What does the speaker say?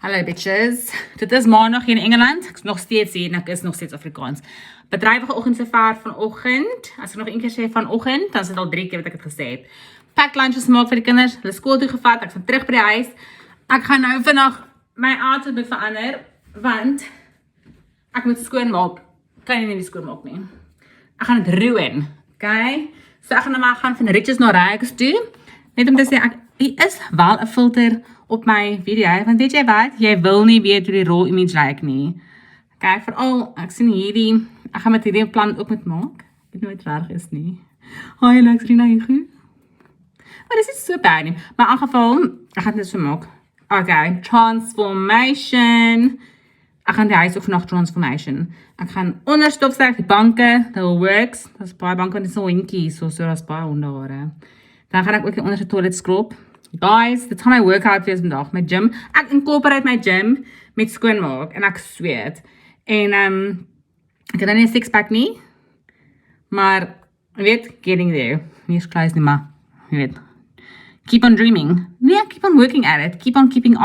Hallo bitches, dit is maandag hier in Engeland, ek is nog steeds hier en ek is nog steeds Afrikaans. Bedrywige oggendsevaar vanoggend, as ek nog een keer sê vanoggend, dan is dit al 3 keer wat ek het gesê het. Pack lunches maak vir die kinders, hulle skool toe gevat, ek is terug by die huis. Ek gaan nou vandag my outfit moet verander, want ek moet skoon maak. Kan nie skoon maak nie. Ek gaan dit ruin, okay? So ek gaan nou maar gaan van Riches na Rijks toe, net om te sê, hier is wel 'n filter op my video, want weet jy wat, jy wil nie weet hoe die raw image lyk nie. Kijk, vooral, ek sien hierdie, ek gaan met hierdie plan ook moet maak, ek weet nooit reg is nie. Hi Lex, Rina, jy goed? Maar dit is so bad nie, maar in geval, ek gaan dit so maak. Okay, transformation, ek gaan die huis ook vandag transformation. Ek gaan onderstopstek, die banke, that will works, dat is baie banke, dit is so winkie, so dat is baie onderhare. Dan gaan ek ook die onderste toilet skrob. Guys, dit gaan my workout wees vandag, my gym. Ek incorporate my gym met skoonmaak en ek sweet. En ek het nou nie 'n six-pack nie, maar jy weet, getting there. Nie is klaar nie, maar jy weet. Keep on dreaming. Nee, keep on working at it. Keep on keeping on.